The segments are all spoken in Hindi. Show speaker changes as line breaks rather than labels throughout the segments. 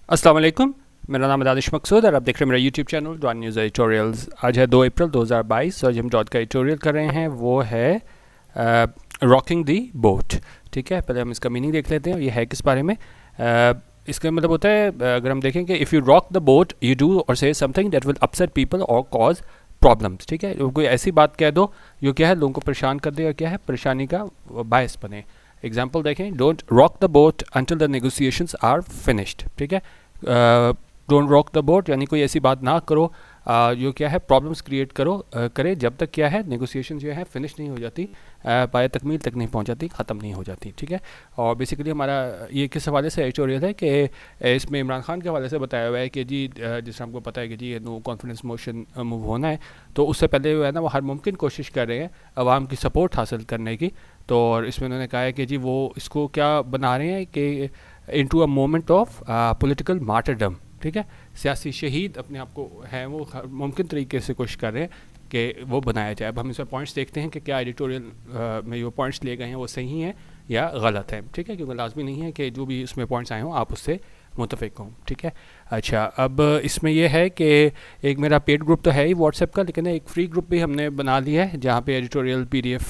अस्सलाम वालेकुम। मेरा नाम है दानिश मकसूद और आप देख रहे हैं मेरा YouTube channel Dawn News editorials. आज है 2 अप्रैल 2022 और हम डॉट का एडिटोरियल कर रहे हैं वो है रॉकिंग दी बोट। ठीक है, पहले हम इसका मीनिंग देख लेते हैं ये है किस बारे में। इसका मतलब होता है अगर हम देखें कि if you rock the boat you do or say something that will upset people or cause problems. ठीक है, कोई ऐसी बात कह दो जो क्या है लोगों को परेशान कर दे और क्या है परेशानी का बायस बने। एग्जाम्पल देखें, don't rock the boat until the negotiations are finished. ठीक है, डोंट रॉक द बोट यानी कोई ऐसी बात ना करो जो क्या है प्रॉब्लम्स क्रिएट करे जब तक क्या है नेगोशिएशन जो है फिनिश नहीं हो जाती, पाया तकमील तक नहीं पहुंच जाती, ख़त्म नहीं हो जाती। ठीक है, और बेसिकली हमारा ये किस हवाले से एडिटोरियल है कि इसमें इमरान खान के हवाले से बताया हुआ है कि जी जिस हमको पता है कि जी नो कॉन्फिडेंस मोशन मूव होना है, तो उससे पहले जो है ना वो हर मुमकिन कोशिश कर रहे हैं अवाम की सपोर्ट हासिल करने की। तो और इसमें उन्होंने कहा है कि जी वो इसको क्या बना रहे हैं कि into a moment of political martyrdom. ठीक है, सियासी शहीद अपने आप को हैं वो मुमकिन तरीके से कोशिश कर रहे हैं कि वो बनाया जाए। अब हम इसमें पॉइंट्स देखते हैं कि क्या एडिटोरियल में जो पॉइंट्स लिए गए हैं वो सही हैं या गलत हैं। ठीक है, क्योंकि लाजमी नहीं है कि जो भी इसमें पॉइंट्स आए हों आप उससे मुतफिक हों। ठीक है, अच्छा अब इसमें यह है कि एक मेरा पेड ग्रुप तो है ही व्हाट्सएप का, लेकिन एक फ्री ग्रुप भी हमने बना लिया है जहाँ पे एडिटोरियल पीडीएफ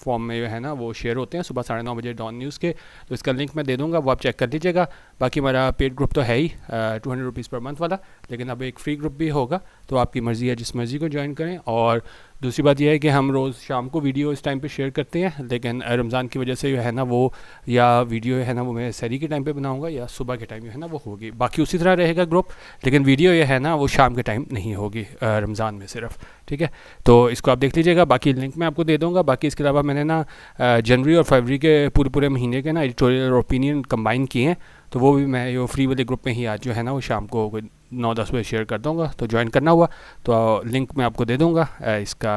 फॉर्म में जो है ना वो शेयर होते हैं सुबह 9:30 बजे डॉन न्यूज़ के। तो इसका लिंक मैं दे दूँगा, वो आप चेक कर लीजिएगा। बाकी मेरा पेड ग्रुप तो है ही 200 रुपीज़ पर मंथ वाला, लेकिन अब एक फ्री ग्रुप भी होगा तो आपकी मर्ज़ी है जिस मर्ज़ी को ज्वाइन करें। और दूसरी बात यह है कि हम रोज़ शाम को वीडियो इस टाइम पे शेयर करते हैं, लेकिन रमज़ान की वजह से जो है ना वो या वीडियो है ना वो मैं सहरी के टाइम पे बनाऊंगा या सुबह के टाइम जो है ना वो होगी। बाकी उसी तरह रहेगा ग्रुप, लेकिन वीडियो ये है ना वो शाम के टाइम नहीं होगी रमज़ान में सिर्फ। ठीक है, तो इसको आप देख लीजिएगा, बाकी लिंक मैं आपको दे दूँगा। बाकी इसके अलावा मैंने ना जनवरी और फरवरी के पूरे महीने के ना एडिटोरियल और ओपिनियन कंबाइन किए हैं, तो वो भी मैं ये फ्री वाले ग्रुप में ही आज जो है ना वो शाम को 9-10 बजे शेयर कर दूँगा। तो ज्वाइन करना हुआ तो लिंक मैं आपको दे दूँगा इसका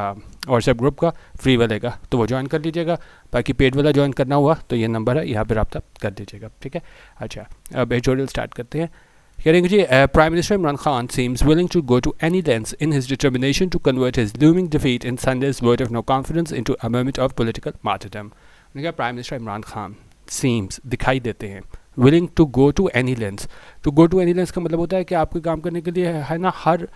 व्हाट्सएप ग्रुप का फ्री वाले का, तो वो ज्वाइन कर लीजिएगा। बाकी पेड वाला ज्वाइन करना हुआ तो ये नंबर है, यहाँ पर रब्ता कर दीजिएगा। ठीक है, अच्छा अब एडिटोरियल स्टार्ट करते हैं। Hearing Prime Minister Imran Khan seems willing to go to any lengths in his determination to convert his looming defeat in Sunday's vote of no confidence into a moment of political martyrdom. Prime Minister Imran Khan seems दिखाई देते हैं willing to go to any lengths. To go to any lengths का मतलब होता है कि आपके काम करने के लिए है ना हर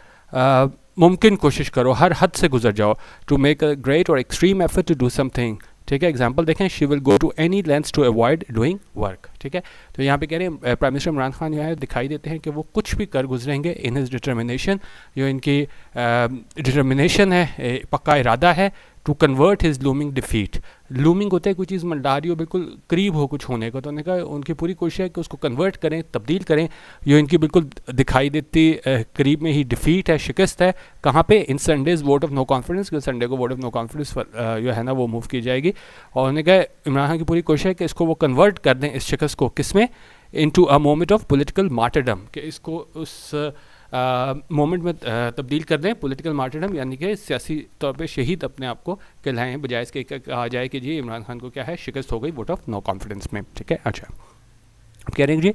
मुमकिन कोशिश करो, हर हद से गुजर जाओ। To make a great or extreme effort to do something. ठीक है, एग्जाम्पल देखें, she will go to any lengths to avoid doing work. ठीक है, तो यहाँ पे कह रहे हैं प्राइम मिनिस्टर इमरान खान जो है दिखाई देते हैं कि वो कुछ भी कर गुजरेंगे इन हिज डिटर्मिनेशन, जो इनकी डिटर्मिनेशन है, पक्का इरादा है to convert his looming defeat. Looming होता है कोई चीज़ मंडा रही हो, बिल्कुल करीब हो कुछ होने को, तो उन्होंने कहा उनकी पूरी कोशिश है कि उसको कन्वर्ट करें, तब्दील करें। जो इनकी बिल्कुल दिखाई देती करीब में ही डिफीट है, शिकस्त है, कहाँ पे in Sunday's vote of no confidence, क्योंकि संडे को वोट ऑफ नो कॉन्फिडेंस जो है ना वो मूव की जाएगी। और उन्होंने कहा इमरान खान की पूरी कोशिश है कि इसको वो कन्वर्ट कर दें इस शिकस्त को किस में, into a moment of political martyrdom, कि इसको उस मोमेंट में तब्दील कर दें पॉलिटिकल मार्टरडम, यानी कि सियासी तौर पे शहीद अपने आप को कहलाएं, बजाय इसके कहा जाए कि जी इमरान खान को क्या है शिकस्त हो गई वोट ऑफ नो कॉन्फिडेंस में। ठीक है, अच्छा अब कह रहे हैं जी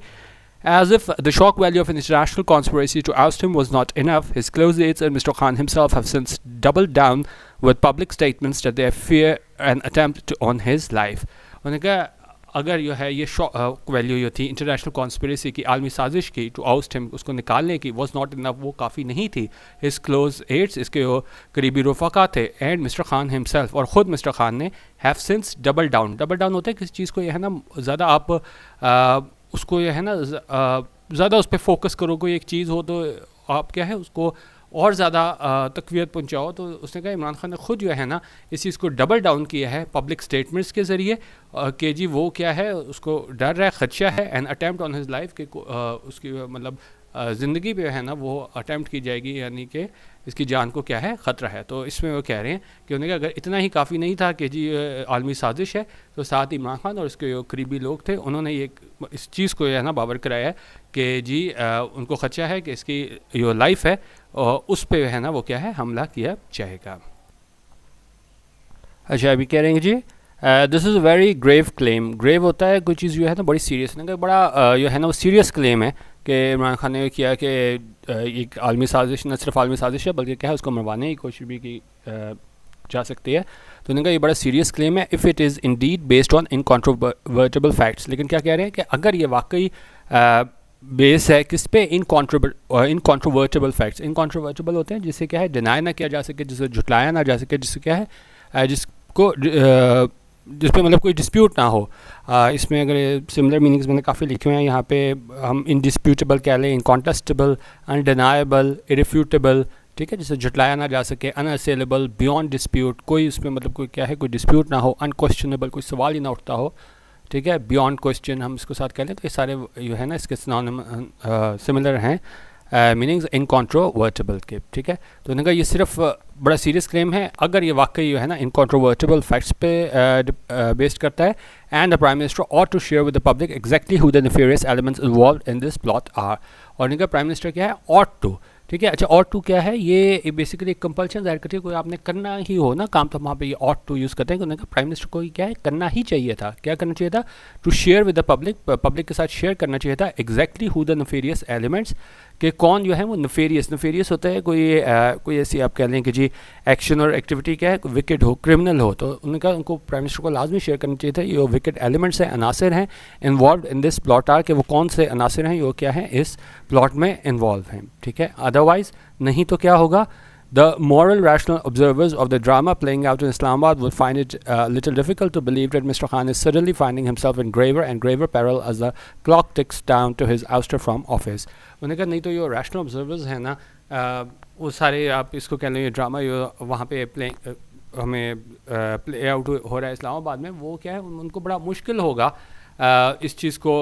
as if the shock value of an international conspiracy to oust him was not enough, his close aides and Mr. Khan himself have since doubled down with public statements that they fear an attempt on his life. उन्होंने कहा अगर जो है ये शॉक वैल्यू जो थी इंटरनेशनल कॉन्स्पिरेसी की, आलमी साजिश की टू आउस्ट हिम, उसको निकालने की, वॉज नॉट इनफ, वो काफ़ी नहीं थी। हिज क्लोज एड्स, इसके जो करीबी रफ़ाका थे, एंड मिस्टर खान हिमसेल्फ, और ख़ुद मिस्टर खान ने have since double down. Double down होता है किसी चीज़ को, यह है ना ज़्यादा आप उसको यह है ना ज़्यादा उस पर फोकस करो, कोई एक चीज़ हो तो आप क्या है उसको और ज़्यादा तक़वियत पहुँचाओ। तो उसने कहा इमरान खान ने ख़ुद जो है ना इस चीज़ को डबल डाउन किया है पब्लिक स्टेटमेंट्स के ज़रिए कि जी वो क्या है उसको डर है, ख़दशा है, N attempt on his life के उसकी मतलब ज़िंदगी पे है ना वो अटैम्प्ट की जाएगी, यानी कि इसकी जान को क्या है ख़तरा है। तो इसमें वो कह रहे हैं कि उन्होंने कहा अगर इतना ही काफ़ी नहीं था कि जी आलमी साजिश है, तो साथ इमरान खान और उसके जो करीबी लोग थे उन्होंने ये इस चीज़ को है ना बावर कराया है कि जी उनको ख़दशा है कि इसकी जो लाइफ है और उस पर है ना वो क्या है हमला किया जाएगा। अच्छा अभी कह रहे हैं जी this is a very grave claim. Grave होता है कोई चीज़ जो है ना बड़ी सीरियस, बड़ा जो है ना वो सीरियस क्लेम है कि इमरान खान ने किया कि एक आलमी साजिश, न सिर्फ आलमी साजिश है बल्कि क्या है उसको मरवाने की कोशिश भी की जा सकती है। तो उन्होंने कहा ये बड़ा सीरियस क्लेम है, if it is indeed based on incontrovertible facts. लेकिन क्या कह रहे हैं कि अगर ये वाकई बेस है किस पे, इनकॉन्ट्रोवर्टेबल फैक्ट्स। इनकॉन्ट्रोवर्टेबल होते हैं जिसे क्या है डिनाई ना किया जा सके, जिसे झुटलाया ना जा सके, जिससे क्या है जिसको जिस पे मतलब कोई डिस्प्यूट ना हो। इसमें अगर सिमिलर मीनिंग्स मैंने काफ़ी लिखे हुए हैं यहाँ पे, हम इनडिस्प्यूटेबल कह लें, इनकॉन्टेस्टेबल, अनडिनाएबल, इरिफ्यूटेबल, ठीक है, जिसे झुटलाया ना जा सके, अनअसेलेबल, बियॉन्ड डिस्प्यूट, कोई उसमें मतलब कोई क्या है कोई डिस्प्यूट ना हो, अनक्वेश्चनेबल, कोई सवाल ही ना उठता हो, ठीक है, बियॉन्ड क्वेश्चन हम इसको साथ कह लें। तो ये सारे जो है ना इसके सिमिलर हैं मीनिंग्स इनकॉन्ट्रोवर्टेबल के, ठीक है। तो उन्होंने कहा ये सिर्फ बड़ा सीरियस क्लेम है अगर ये वाकई जो है ना इनकॉन्ट्रोवर्टेबल फैक्ट्स पे बेस्ड करता है, and the prime minister ought to share with the public exactly who the nefarious elements involved in this plot are. और उन्होंने कहा प्राइम मिनिस्टर क्या है, ऑट टू, ठीक है। अच्छा, ऑट टू क्या है, ये बेसिकली एक कंपल्शन जाहिर करती है, कोई आपने करना ही हो ना काम, तो वहाँ पे ये ऑट टू यूज़ करते हैं। उन्होंने कहा प्राइम मिनिस्टर को क्या है करना ही चाहिए था, क्या करना चाहिए था, to share with the public, public के साथ शेयर करना चाहिए था exactly who the nefarious elements, कि कौन जो है वो नफेरियस होता है, कोई ऐसी आप कह लें कि जी एक्शन और एक्टिविटी क्या है विकेट हो, क्रिमिनल हो। तो उन्होंने कहा उनको प्राइम मिनिस्टर को लाजमी शेयर करना चाहिए था ये विकेट एलिमेंट्स हैं, अनासर हैं involve in this plot are, कि वो कौन से अनासर हैं वो क्या है इस प्लॉट में इन्वॉल्व हैं, ठीक है। अदरवाइज नहीं तो क्या होगा, the moral rational observers of the drama playing out in Islamabad would find it a little difficult to believe that Mr. Khan is suddenly finding himself in graver and graver peril as the clock ticks down to his ouster from office. उन्होंने कहा नहीं तो ये रैशनल ऑब्जर्वर्स हैं ना, वो सारे आप इसको कह लें ये ड्रामा ये वहाँ पे हमें प्ले आउट हो रहा है इस्लामाबाद में, वो क्या है उनको बड़ा मुश्किल होगा इस चीज़ को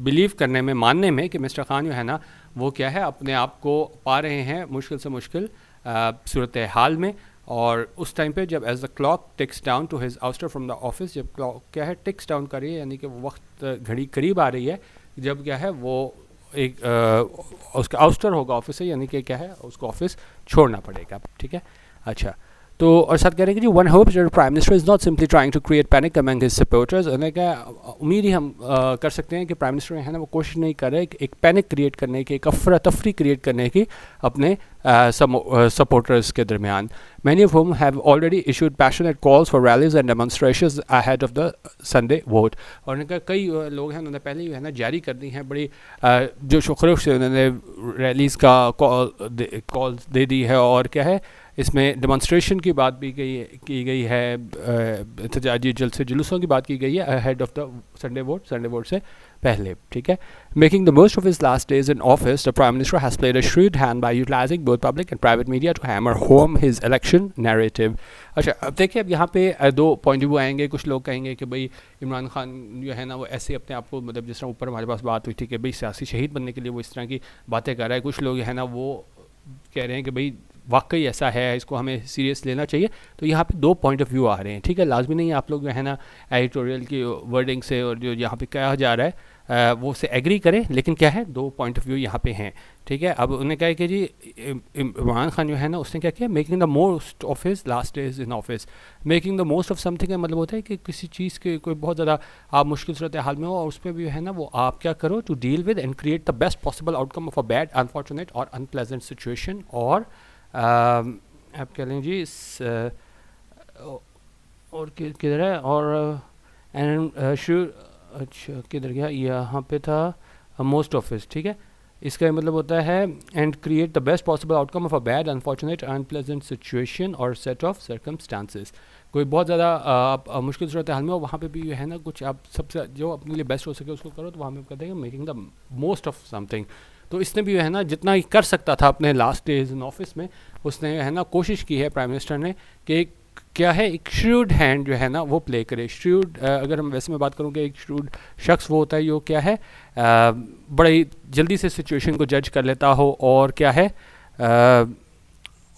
बिलीव करने में, मानने में कि मिस्टर खान जो है ना वो क्या है अपने आप को पा रहे हैं मुश्किल से मुश्किल सूरत हाल में। और उस टाइम पे जब as the clock ticks down to his ouster from the office, जब क्लॉक क्या है टिक्स डाउन कर रही है यानी कि वो वक्त घड़ी करीब आ रही है, जब क्या है वो एक उसका आउस्टर होगा ऑफिस से, यानी कि क्या है उसको ऑफिस छोड़ना पड़ेगा, ठीक है। अच्छा, तो और साथ कह रहे हैं कि one hopes that prime minister is not simply trying to create panic among his supporters. उन्हें क्या उम्मीद ही हम कर सकते हैं कि प्राइम मिनिस्टर है ना वो कोशिश नहीं कर रहे एक पैनिक क्रिएट करने की, एक अफरा तफरी क्रिएट करने की अपने सपोर्टर्स के दरमियान। Many of whom have already issued passionate calls for rallies and demonstrations ahead of the Sunday vote। और उनका कई लोग हैं उन्होंने पहले ही है ना जारी कर दी हैं बड़ी जो शुक्र से उन्होंने रैलीज़ का कॉल दे दी है, और क्या है इसमें डेमोन्स्ट्रेशन की बात भी की गई है, एहतजाजी जलसे जुलूसों की बात की गई है ahead of the Sunday vote से पहले, ठीक है। Making the most of his last days in office, the Prime Minister has played a shrewd hand by utilizing both public and private media to hammer home his election narrative। अच्छा, अब देखिए अब यहाँ पे दो पॉइंट ऑफ व्यू आएंगे। कुछ लोग कहेंगे कि भाई इमरान खान जो है ना वो ऐसे अपने आप को मतलब जिस तरह ऊपर हमारे पास बात हुई थी कि भाई सियासी शहीद बनने के लिए वो इस तरह की बातें कर रहा है। कुछ लोग है ना वो कह रहे हैं कि भाई वाकई ऐसा है, इसको हमें सीरियस लेना चाहिए। तो यहाँ पे दो पॉइंट ऑफ व्यू आ रहे हैं, ठीक है। लाजमी नहीं है आप लोग जो है ना एडिटोरियल की वर्डिंग से और जो यहाँ पे कहा जा रहा है वो से एग्री करें, लेकिन क्या है दो पॉइंट ऑफ व्यू यहाँ पे हैं, ठीक है। अब उन्हें कहा कि जी इमरान खान जो है ना उसने क्या किया, making the most of his last days in office. Making the most of something का मतलब होता है कि किसी चीज़ के कोई बहुत ज़्यादा आप मुश्किल सूरत हाल में हो और उस पर भी है ना वो आप क्या करो to deal with and create the best possible outcome of a bad unfortunate और अनप्लेजेंट सिचुएशन। और आप कह लें जी और किधर है और एंड श्योर, अच्छा किधर गया, यहाँ पे था मोस्ट ऑफिस, ठीक है। इसका मतलब होता है and create the best possible outcome of a bad unfortunate unpleasant situation और सेट ऑफ सर्कमस्टांसेस। कोई बहुत ज़्यादा आप मुश्किल सूरत हाल में हो, वहाँ पे भी है ना कुछ आप सबसे जो अपने लिए बेस्ट हो सके उसको करो, तो वहाँ पे कहते हैं making the most of something. तो इसने भी है ना जितना ही कर सकता था अपने लास्ट डेज इन ऑफिस में, उसने है ना कोशिश की है प्राइम मिनिस्टर ने कि क्या है एक श्रूड हैंड जो है ना वो प्ले करे। श्रूड अगर हम वैसे में बात करूँ कि एक श्रूड शख्स वो होता है जो क्या है बड़ी जल्दी से सिचुएशन को जज कर लेता हो और क्या है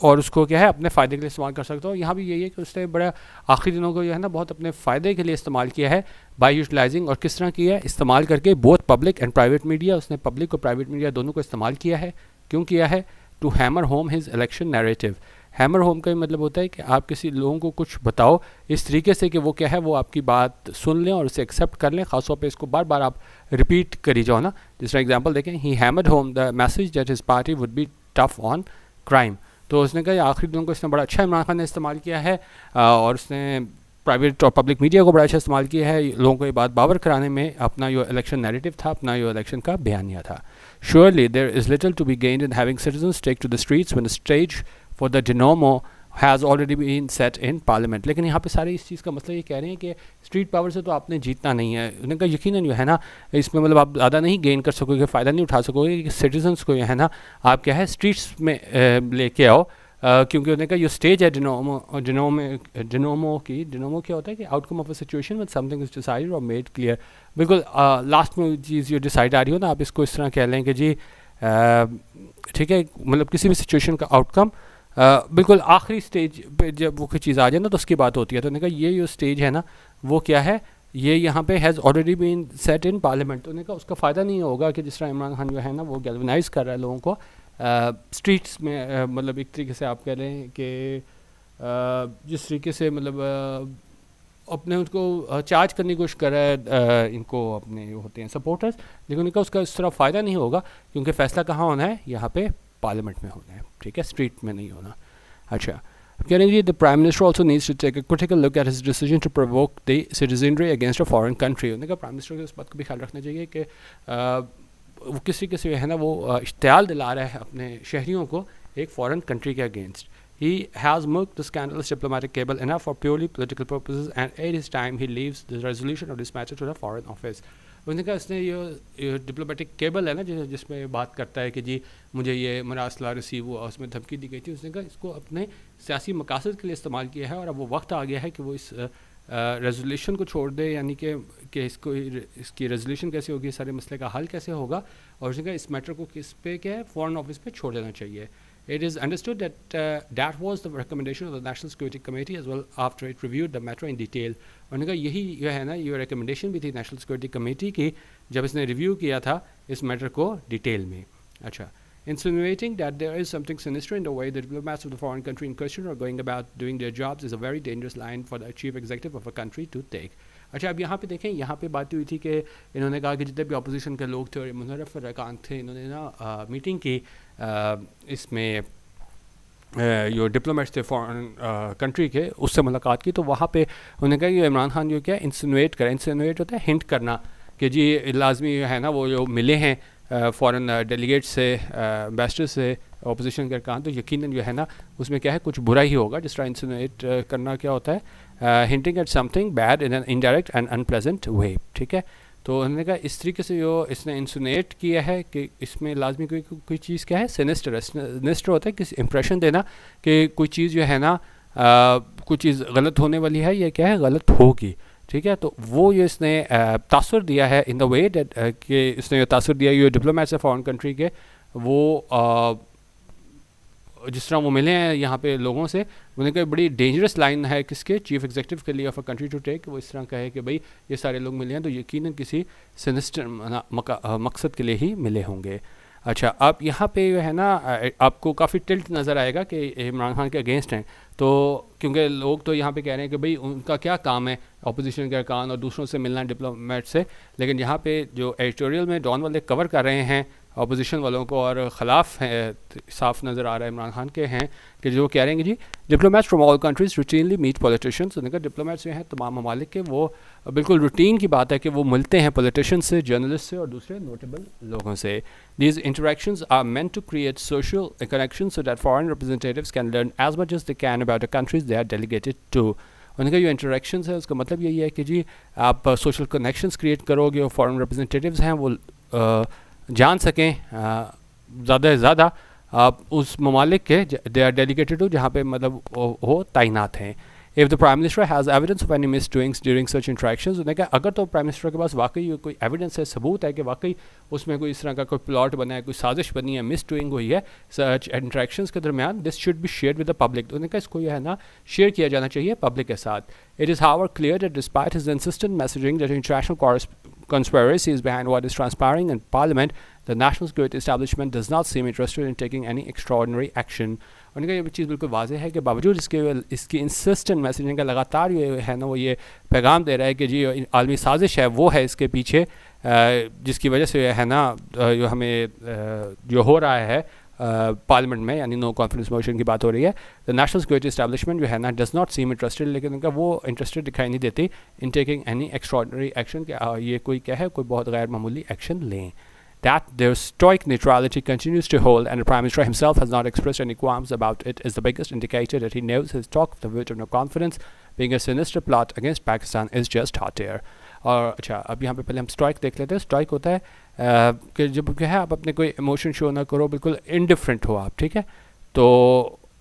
और उसको क्या है अपने फ़ायदे के लिए इस्तेमाल कर सकता हो। यहाँ भी यही है कि उसने बड़ा आखिरी दिनों को जो है ना बहुत अपने फ़ायदे के लिए इस्तेमाल किया है बाय यूटिलाइजिंग। और किस तरह किया है, इस्तेमाल करके both public and private media. उसने पब्लिक और प्राइवेट मीडिया दोनों को इस्तेमाल किया है। क्यों किया है, to hammer home his election narrative. Hammer home का मतलब होता है कि आप किसी लोगों को कुछ बताओ इस तरीके से कि वो क्या है वो आपकी बात सुन लें और उसे एक्सेप्ट कर लें। ख़ासतौर पे इसको बार बार आप रिपीट करी जाओ ना। जिस तरह एग्जांपल देखें, he hammered home the message that his party would be tough on crime. तो उसने कहा आखिरी दिनों को इसने बड़ा अच्छा इमरान खान ने इस्तेमाल किया है और उसने प्राइवेट और पब्लिक मीडिया को बड़ा अच्छा इस्तेमाल किया है लोगों को ये बात बावर कराने में, अपना जो इलेक्शन नैरेटिव था, अपना जो इलेक्शन का बयानिया था. Surely there is little to be gained in having citizens take to the streets when the stage for the denouement has already been set in parliament. लेकिन यहाँ पे सारे इस चीज़ का मतलब ये कह रहे हैं कि स्ट्रीट पावर से तो आपने जीतना नहीं है. उनका यकीनन जो है ना इसमें मतलब आप ज़्यादा नहीं गेन कर सकोगे, फ़ायदा नहीं उठा सकोगे कि सिटीजन्स को जो है ना आप क्या है स्ट्रीट्स में लेके आओ. क्योंकि उनका जो स्टेज है डिनोमो क्या होता है कि outcome of a situation with something is decided और मेड क्लियर. बिल्कुल लास्ट में चीज़ जो डिसाइड आ रही हो ना, आप इसको इस तरह कह लें कि जी ठीक है, मतलब किसी भी सिचुएशन का आउटकम बिल्कुल आखिरी स्टेज पे जब वो कोई चीज़ आ जाए ना तो उसकी बात होती है. तो उन्होंने कहा ये जो स्टेज है ना वो क्या है, ये यहाँ पे has already been set in parliament. तो उन्होंने कहा उसका फ़ायदा नहीं होगा कि जिस तरह इमरान खान जो है ना वो गैल्वनाइज कर रहा है लोगों को स्ट्रीट्स में. मतलब एक तरीके से आप कह रहे हैं कि जिस तरीके से मतलब अपने उसको चार्ज करने की कोशिश कर रहा है इनको अपने होते हैं सपोर्टर्स, लेकिन उनका उसका इस तरह फ़ायदा नहीं होगा क्योंकि फ़ैसला कहाँ होना है, यहाँ पे पार्लियामेंट में होना है. ठीक है, स्ट्रीट में नहीं होना. अच्छा, कह रहे हैं the prime minister also needs to take a critical look at his decision to provoke the citizenry against a foreign country. उन्होंने कहा प्राइम मिनिस्टर को इस बात का भी ख्याल रखना चाहिए कि वो किसी किसी है ना वो इश्तियाल दिला रहा है अपने शहरियों को एक फॉरेन कंट्री के against. He has milked the scandalous diplomatic cable enough for purely political purposes, and at his time he leaves the resolution of this matter to the foreign office. उन्होंने कहा इसने ये डिप्लोमेटिक केबल है ना जिसमें बात करता है कि जी मुझे ये मरासला रिसीव हुआ, उसमें धमकी दी गई थी. उसने कहा इसको अपने सियासी मकासद के लिए इस्तेमाल किया है और अब वो वक्त आ गया है कि वो इस रेजोल्यूशन को छोड़ दे, यानी कि इसकी रेजोल्यूशन कैसे होगी, सारे मसले का हल कैसे होगा. और उसने कहा इस मैटर को किस पे क्या है, फॉरेन ऑफिस पे छोड़ देना चाहिए. It is understood that that was the recommendation of the National Security Committee as well after it reviewed the matter in detail. उन्होंने कहा यही जो है ना ये रिकमेंडेशन भी थी नेशनल सिक्योरिटी कमेटी की जब इसने रिव्यू किया था इस मैटर को डिटेल में. अच्छा, insinuating that there is something sinister in the way the diplomats of the foreign country in question are going about doing their jobs is a very dangerous line for the chief executive of a country to take. अच्छा, अब यहाँ पे देखें, यहाँ पे बात हुई थी कि इन्होंने कहा कि जितने भी अपोजिशन के लोग थे और मुनर्रफ रकान थे, इन्होंने ना मीटिंग की इसमें जो डिप्लोमेट्स थे फॉरेन कंट्री के, उससे मुलाकात की. तो वहाँ पे उन्होंने कहा कि इमरान खान जो क्या इंसिनुएट करें, इंसिनुएट होता है हिंट करना कि जी लाजमी है ना वो जो मिले हैं फॉरेन डेलीगेट से, एम्बेसडर से, अपोजिशन के अरकान, तो यकीनन जो है ना उसमें क्या है कुछ बुरा ही होगा. जिस तरह इंसिनुएट करना क्या होता है, hinting at something bad in an indirect and unpleasant way. ठीक है, तो उन्होंने कहा इस तरीके से जो इसने इंसुनेट किया है कि इसमें लाजमी कोई चीज़ क्या है सिनिस्टर है. सिनिस्टर होता है किसी इंप्रेशन देना कि कोई चीज़ जो है ना कोई चीज़ गलत होने वाली है या क्या है गलत होगी. ठीक है, तो वो ये इसने तासुर दिया है इन द वे दैट कि इसने ये तासुर दिया ये डिप्लोमेट्स है फॉरेन कंट्री के, वो जिस तरह वो मिले हैं यहाँ पे लोगों से, उन्हें कहा बड़ी डेंजरस लाइन है किसके चीफ एग्जीक्यूटिव के लिए of a country to take. वो इस तरह कहे कि भाई ये सारे लोग मिले हैं तो यकीनन किसी सिनिस्टर मकसद के लिए ही मिले होंगे. अच्छा, अब यहाँ पे जो है ना आपको काफ़ी टिल्ट नज़र आएगा कि इमरान खान के अगेंस्ट हैं, तो क्योंकि लोग तो यहाँ पे कह रहे हैं कि भाई उनका क्या काम है अपोजिशन के अरकान और दूसरों से मिलना डिप्लोमेट से. लेकिन यहाँ पे जो एडिटोरियल में डॉन वाले कवर कर रहे हैं अपोजिशन वालों को और ख़िलाफ़ है, साफ नज़र आ रहा है इमरान खान के हैं कि जो कह रहे हैं कि जी diplomats from all countries routinely meet politicians. उन्होंने कहा डिप्लोमेट्स जो हैं तमाम ममालिक के, वो बिल्कुल रूटीन की बात है कि वो मिलते हैं पॉलिटिशियंस से, जर्नलिस्ट से और दूसरे नोटेबल लोगों से. These interactions are meant to create social connection so that foreign representatives can learn as much as they can about the countries they are delegated to. उन्होंने कहा जो इंटरेक्शंस है उसका मतलब यही है कि जी आप सोशल कनेक्शंस क्रिएट करोगे और फॉरेन रिप्रेजेंटेटिव्स हैं वो जान सकें ज़्यादा से ज़्यादा आप उस ममालिक के दे आर डेलीगेटेड हो जहाँ पे मतलब हो तैनात हैं. If the prime minister has evidence of any miss doings during such interactions, उन्होंने कहा अगर तो प्राइम मिनिस्टर के पास वाकई कोई एविडेंस है, सबूत है कि वाकई उसमें कोई इस तरह का कोई प्लॉट बना है, कोई साजिश बनी है, मिस डूइंग हुई है सच इंट्रैक्शंस के दरमियान, this should be share with the public. उन्होंने कहा इसको यह है ना शेयर किया जाना चाहिए पब्लिक के साथ. It is however clear that despite his insistent messaging that international conspiracies behind what is transpiring in Parliament, the national security establishment does not seem interested in taking any extraordinary action. उनका ये चीज़ बिल्कुल वाज़ेह है कि बावजूद इसकी इंसिस्टेंट मैसेजिंग का लगातार ये है ना वो ये पैगाम दे रहा है कि जी आलमी साजिश है वो है इसके पीछे, जिसकी वजह से है ना जो हमें जो हो रहा है पार्लियामेंट में, यानी नो कॉन्फिडेंस मोशन की बात हो रही है। द नेशनल सिक्योरिटी एस्टैब्लिशमेंट जो है ना डज नॉट सीम इंटरेस्टेड, लेकिन उनका वो इंटरेस्टेड दिखाई नहीं देती in taking any extraordinary action, कि ये कोई क्या है, कोई बहुत गैर मामूली एक्शन लें। That their stoic neutrality continues to hold, and the Prime Minister himself has not expressed any qualms about it, is the biggest indicator that he knows his talk of the vote of no confidence, being a sinister plot against Pakistan, is just hot air. और अच्छा, अब यहाँ पे पहले हम स्ट्राइक देख लेते हैं। स्ट्राइक होता है कि जब क्या है आप अपने कोई इमोशन शो ना करो, बिल्कुल इनडिफरेंट हो आप, ठीक है, तो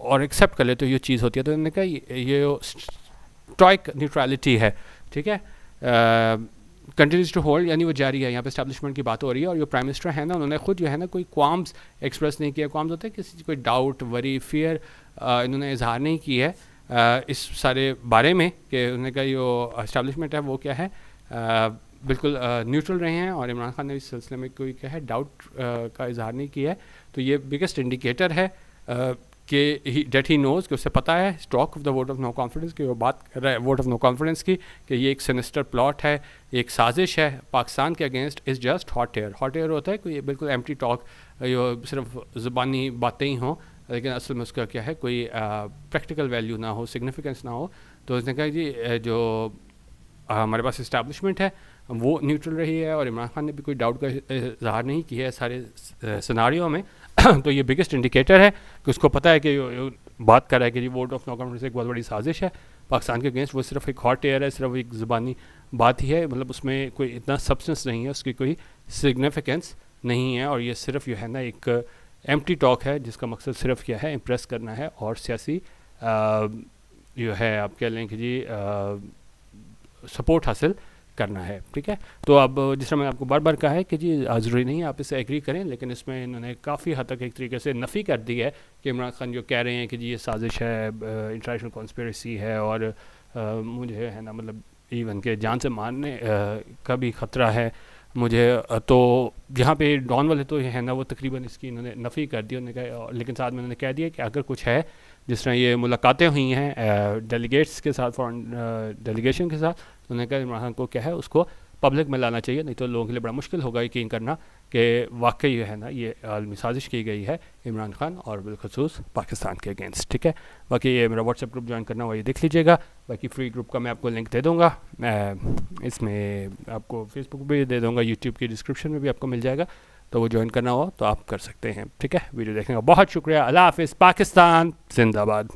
और एक्सेप्ट कर ले, तो ये चीज़ होती है। तो उन्होंने कहा ये स्ट्राइक न्यूट्रलिटी है, ठीक है, कंटिन्यूज टू होल्ड, यानी वो जारी है। यहाँ पे एस्टैब्लिशमेंट की बात हो रही है, और जो प्राइम मिनिस्टर है ना उन्होंने खुद जो है ना कोई क्वाम्स एक्सप्रेस नहीं किया। क्वाम्स होते हैं किसी कोई डाउट, वरी, फियर, इन्होंने इजहार नहीं की है इस सारे बारे में, कि उन्होंने कहा जो एस्टैब्लिशमेंट है वो क्या है, बिल्कुल न्यूट्रल रहे हैं, और इमरान खान ने इस सिलसिले में कोई क्या है डाउट का इजहार नहीं किया है। तो ये बिगेस्ट इंडिकेटर है कि डेट ही नोज़, कि उससे पता है stock of the vote of no confidence की, वो बात कर रहा है वोट ऑफ नो कॉन्फिडेंस की, कि ये एक सिनिस्टर प्लॉट है, एक साजिश है पाकिस्तान के against, is just hot air. Hot air होता है कोई बिल्कुल एम्प्टी टॉक, जो सिर्फ ज़ुबानी बातें ही हों, लेकिन असल में उसका क्या है कोई प्रैक्टिकल वैल्यू ना हो, सिग्निफिकेंस ना हो। तो उसने कहा जी जो हमारे पास इस्टेब्लिशमेंट है वो न्यूट्रल रही है, और इमरान खान ने भी कोई डाउट का इजहार नहीं किया है सारे सिनारियों में। तो ये बिगेस्ट इंडिकेटर है कि उसको पता है कि बात कर रहा है कि जी वोट ऑफ नो कॉन्फिडेंस एक बहुत बड़ी साजिश है पाकिस्तान के अगेंस्ट, वो सिर्फ एक हॉट एयर है, सिर्फ एक ज़ुबानी बात ही है, मतलब उसमें कोई इतना सब्सटेंस नहीं है, उसकी कोई सिग्निफिकेंस नहीं है, और ये सिर्फ जो है ना एक एम्प्टी टॉक है, जिसका मकसद सिर्फ क्या है इम्प्रेस करना है, और सियासी जो है आप कह लें कि जी सपोर्ट हासिल करना है, ठीक है। तो अब जिस तरह मैंने आपको बार बार कहा है कि जी ज़रूरी नहीं है आप इससे एग्री करें, लेकिन इसमें इन्होंने काफ़ी हद तक एक तरीके से नफ़ी कर दी है कि इमरान खान जो कह रहे हैं कि जी ये साजिश है, इंटरनेशनल कॉन्स्पिरेसी है, और मुझे है ना मतलब इवन के जान से मारने का भी ख़तरा है मुझे। तो यहाँ पे डॉन वाले तो है ना वो तकरीबन इसकी इन्होंने नफ़ी कर दी, उन्होंने कहा, लेकिन साथ में उन्होंने कह दिया कि अगर कुछ है, जिस तरह ये मुलाकातें हुई हैं डेलीगेट्स के साथ, फॉरेन डेलीगेशन के साथ, तो उन्होंने कहा इमरान खान को क्या है उसको पब्लिक में लाना चाहिए, नहीं तो लोगों के लिए बड़ा मुश्किल होगा यकीन करना कि वाकई है ना ये आलमी साजिश की गई है इमरान खान और बिलखसूस पाकिस्तान के अगेंस्ट, ठीक है। बाकी ये मेरा व्हाट्सएप ग्रुप ज्वाइन करना हुआ ये देख लीजिएगा, बाकी फ्री ग्रुप का मैं आपको लिंक दे दूँगा, इसमें आपको फेसबुक भी दे दूँगा, यूट्यूब की डिस्क्रिप्शन में भी आपको मिल जाएगा, तो वो ज्वाइन करना हो तो आप कर सकते हैं, ठीक है। वीडियो देखने का बहुत शुक्रिया। अल्लाह हाफिज़। पाकिस्तान जिंदाबाद।